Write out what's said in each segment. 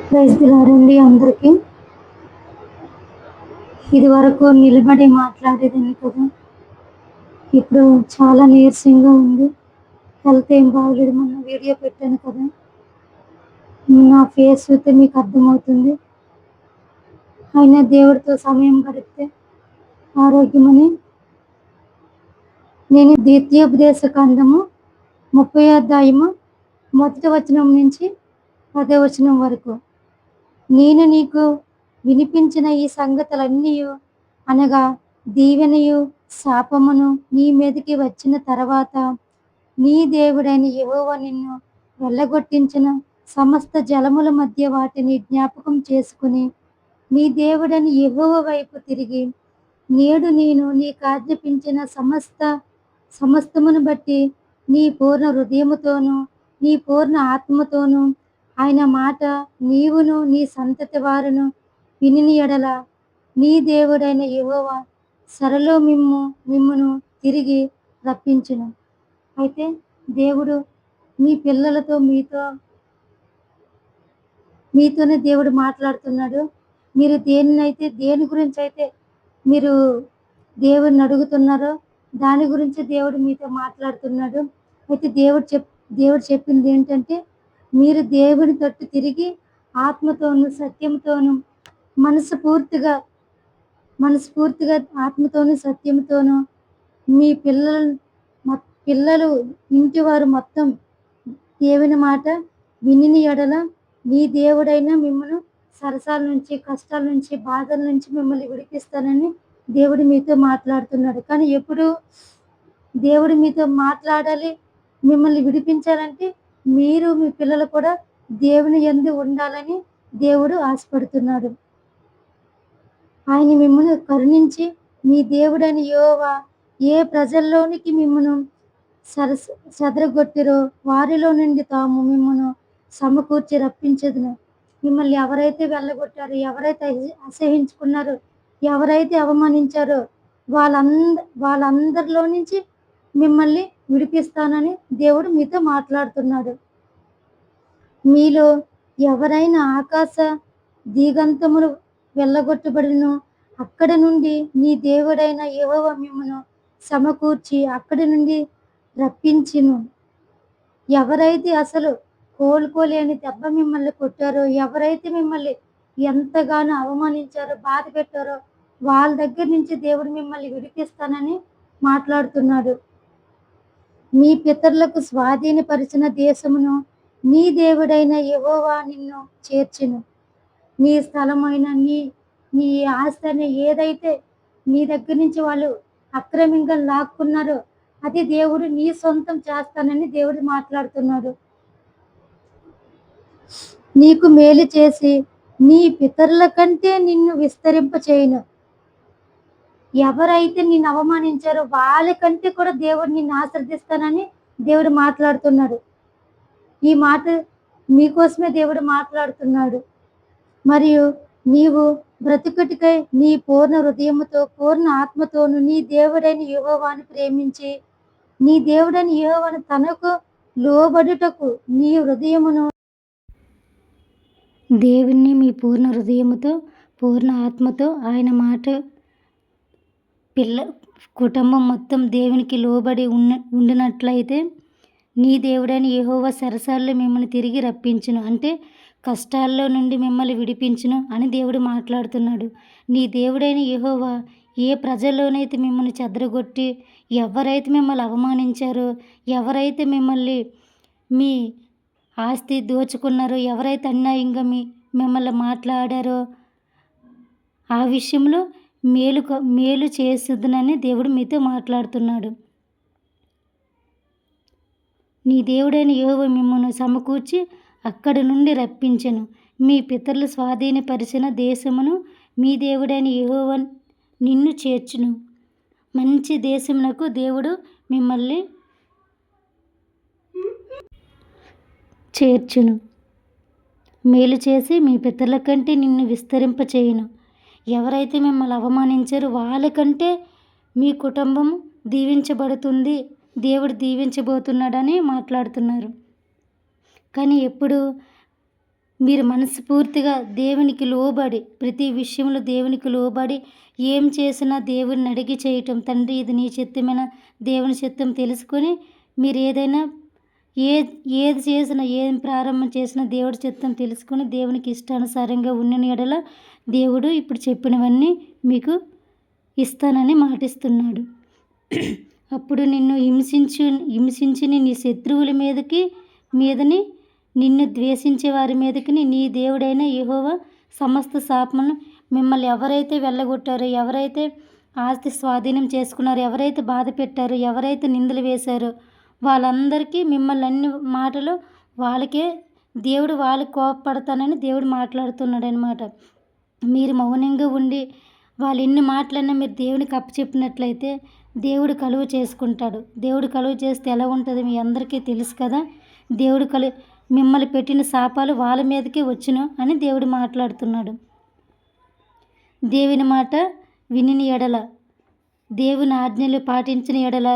Praise the lord అండి అందరికీ. ఇది వరకు నిలబడి మాట్లాడేదాన్ని కదా, ఇప్పుడు చాలా నీరసంగా ఉంది. హెల్త్ ఏం బాగలేదు. మొన్న వీడియో పెట్టాను కదా, నా ఫేస్ చూస్తే మీకు అర్థమవుతుంది. అయినా దేవుడితో సమయం గడిపితే ఆరోగ్యమని నేను ద్వితీయోపదేశ కాండము 30వ అధ్యాయము 1వ వచనం నుంచి 10వ వచనం వరకు, నేను నీకు వినిపించిన ఈ సంగతులన్నీ అనగా దీవెనయు శాపమును నీ మీదకి వచ్చిన తర్వాత నీ దేవుడైన యెహోవా నిన్ను వెళ్ళగొట్టించిన సమస్త జలముల మధ్య వాటిని జ్ఞాపకం చేసుకుని నీ దేవుడైన యెహోవా వైపు తిరిగి నేడు నేను నీకు ఆజ్ఞాపించిన సమస్తమును బట్టి నీ పూర్ణ హృదయముతోనూ నీ పూర్ణ ఆత్మతోనూ ఆయన మాట నీవును నీ సంతతి వారును వినిన యెడల నీ దేవుడైన యెహోవా సరలో మిమ్మును తిరిగి రప్పించును. అయితే దేవుడు మీ పిల్లలతో మీతోనే దేవుడు మాట్లాడుతున్నాడు. మీరు దేని గురించి అయితే మీరు దేవుడిని అడుగుతున్నారో దాని గురించి దేవుడు మీతో మాట్లాడుతున్నాడు. అయితే దేవుడు చెప్పింది ఏంటంటే, మీరు దేవుని తట్టు తిరిగి ఆత్మతోనూ సత్యంతోనూ మనస్ఫూర్తిగా ఆత్మతోనూ సత్యంతోనూ మీ పిల్లలు ఇంటివారు మొత్తం దేవుని మాట వినిన యెడల నీ దేవుడైన మిమ్మల్ని సరసాల నుంచి, కష్టాల నుంచి, బాధల నుంచి మిమ్మల్ని విడిపిస్తానని దేవుడు మీతో మాట్లాడుతున్నాడు. కానీ ఎప్పుడు దేవుడు మీతో మాట్లాడాలి, మిమ్మల్ని విడిపించాలంటే మీరు మీ పిల్లలు కూడా దేవుని యందు ఉండాలని దేవుడు ఆశపడుతున్నాడు. ఆయన మిమ్మల్ని కరుణించి మీ దేవుడైన యెహోవా ఏ ప్రజల్లోనికి మిమ్మను చెదరగొట్టిరో వారిలో నుండి తాము మిమ్మను సమకూర్చి రప్పించదును. మిమ్మల్ని ఎవరైతే వెళ్ళగొట్టారో, ఎవరైతే అసహించుకున్నారో, ఎవరైతే అవమానించారో వాళ్ళందరిలో నుంచి మిమ్మల్ని విడిపిస్తానని దేవుడు మీతో మాట్లాడుతున్నాడు. మీలో ఎవరైనా ఆకాశ దిగంతములు వెళ్ళగొట్టబడినో అక్కడ నుండి నీ దేవుడైన యెహోవా మిమ్మును సమకూర్చి అక్కడి నుండి రప్పించును. ఎవరైతే అసలు కోలుకోలేని దెబ్బ మిమ్మల్ని కొట్టారో, ఎవరైతే మిమ్మల్ని ఎంతగానో అవమానించారో, బాధ పెట్టారో వాళ్ళ దగ్గర నుంచి దేవుడు మిమ్మల్ని విడిపిస్తానని మాట్లాడుతున్నాడు. మీ పితరులకు స్వాధీనపరిచిన దేశమును నీ దేవుడైన యెహోవా నిన్ను చేర్చును. నీ స్థలమైన నీ ఆస్తిని ఏదైతే నీ దగ్గర నుంచి వాళ్ళు అక్రమంగా లాక్కున్నారో అది దేవుడు నీ సొంతం చేస్తానని దేవుడు మాట్లాడుతున్నాడు. నీకు మేలు చేసి నీ పితరుల కంటే నిన్ను విస్తరింప చేయను. ఎవరైతే నిన్ను అవమానించారో వాళ్ళకంటే కూడా దేవుడు నిన్ను ఆశీర్వదిస్తానని దేవుడు మాట్లాడుతున్నాడు. ఈ మాట మీకోసమే దేవుడు మాట్లాడుతున్నాడు. మరియు నీవు బ్రతుకుటికై నీ పూర్ణ హృదయముతో పూర్ణ ఆత్మతోను నీ దేవుడైన యెహోవాను ప్రేమించి నీ దేవుడైన యెహోవాను తనకు లోబడుటకు నీ హృదయమును దేవుణ్ణి మీ పూర్ణ హృదయముతో పూర్ణ ఆత్మతో ఆయన మాట కుటుంబం మొత్తం దేవునికి లోబడి ఉండినట్లయితే నీ దేవుడైన యెహోవా సరసాల్లో మిమ్మల్ని తిరిగి రప్పించును, అంటే కష్టాల్లో నుండి మిమ్మల్ని విడిపించును అని దేవుడు మాట్లాడుతున్నాడు. నీ దేవుడైన యెహోవా ఏ ప్రజల్లోనైతే మిమ్మల్ని చెదరగొట్టి ఎవరైతే మిమ్మల్ని అవమానించారో, ఎవరైతే మిమ్మల్ని మీ ఆస్తి దోచుకున్నారో, ఎవరైతే అన్యాయంగా మిమ్మల్ని మాట్లాడారో ఆ విషయంలో మేలు చేస్తున్నని దేవుడు మీతో మాట్లాడుతున్నాడు. నీ దేవుడైన యెహోవా మిమ్మును సమకూర్చి అక్కడి నుండి రప్పించెను. మీ పితరులు స్వాధీనపరిచిన దేశమును మీ దేవుడైన యెహోవా నిన్ను చేర్చును. మంచి దేశమునకు దేవుడు మిమ్మల్ని చేర్చును. మేలు చేసి మీ పితరుల కంటే నిన్ను విస్తరింప చేయును. ఎవరైతే మిమ్మల్ని అవమానించారో వాళ్ళకంటే మీ కుటుంబం దీవించబడుతుంది, దేవుడు దీవించబోతున్నాడని మాట్లాడుతున్నారు. కానీ ఎప్పుడు మీరు మనస్ఫూర్తిగా దేవునికి లోబడి, ప్రతి విషయంలో దేవునికి లోబడి ఏం చేసినా దేవుడిని అడిగి చేయటం. తండ్రి ఇది నీ చిత్తమేనా, దేవుని చిత్తం తెలుసుకొని మీరు ఏదైనా ఏది చేసినా, ఏం ప్రారంభం చేసినా దేవుడి చిత్తం తెలుసుకొని దేవునికి ఇష్టానుసారంగా ఉన్న యెడల దేవుడు ఇప్పుడు చెప్పినవన్నీ మీకు ఇస్తానని మాటిస్తున్నాడు. అప్పుడు నిన్ను హింసించిన నీ శత్రువుల మీదని నిన్ను ద్వేషించే వారి మీదకి నీ దేవుడైన యెహోవా సమస్త శాపమును మిమ్మల్ని ఎవరైతే వెళ్ళగొట్టారో, ఎవరైతే ఆస్తి స్వాధీనం చేసుకున్నారో, ఎవరైతే బాధ పెట్టారో, ఎవరైతే నిందలు వేశారో వాళ్ళందరికీ మిమ్మల్ని అన్ని మాటలు వాళ్ళకే దేవుడు వాళ్ళకి కోపపడతానని దేవుడు మాట్లాడుతున్నాడనమాట. మీరు మౌనంగా ఉండి వాళ్ళు ఎన్ని మాటలన్నా మీరు దేవునికి అప్పచెప్పినట్లయితే దేవుడు కలువ చేసుకుంటాడు. దేవుడు కలువ చేస్తే ఎలా ఉంటుంది మీ అందరికీ తెలుసు కదా. దేవుడు మిమ్మల్ని పెట్టిన శాపాలు వాళ్ళ మీదకే వచ్చును అని దేవుడు మాట్లాడుతున్నాడు. దేవుని మాట వినిన యెడల, దేవుని ఆజ్ఞలు పాటించిన యెడల,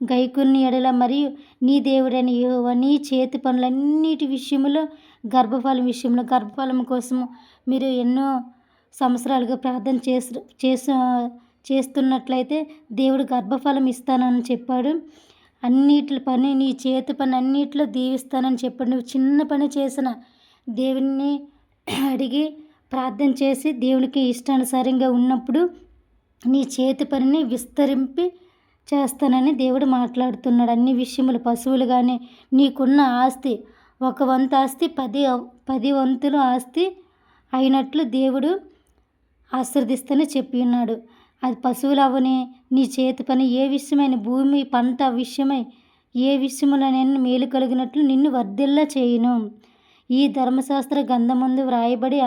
గైకొన్న యెడల మరియు నీ దేవుడైన యెహోవా నీ చేతి పనులన్నిటి విషయంలో గర్భఫలం కోసము మీరు ఎన్నో సంవత్సరాలుగా ప్రార్థన చేస్తున్నట్లయితే దేవుడు గర్భఫలం ఇస్తానని చెప్పాడు. అన్నిటి పని నీ చేతి పని అన్నిటిలో దీవిస్తానని చెప్పాడు. నువ్వు చిన్న పని చేసిన దేవుని అడిగి ప్రార్థన చేసి దేవునికి ఇష్టానుసారంగా ఉన్నప్పుడు నీ చేతి పనిని విస్తరింపి చేస్తానని దేవుడు మాట్లాడుతున్నాడు. అన్ని విషయములు, పశువులు కానీ నీకున్న ఆస్తి 1 వంతు ఆస్తి 10 వంతులు ఆస్తి అయినట్లు దేవుడు ఆశీర్వదిస్తూనే చెప్పి ఉన్నాడు. అది పశువులు అవని, నీ చేతి పని ఏ విషయమైన భూమి పంట విషయమై ఏ విషయములనైనా మేలు కలిగినట్లు నిన్ను వర్ధిల్ల చేయును. ఈ ధర్మశాస్త్ర గ్రంథమందు వ్రాయబడి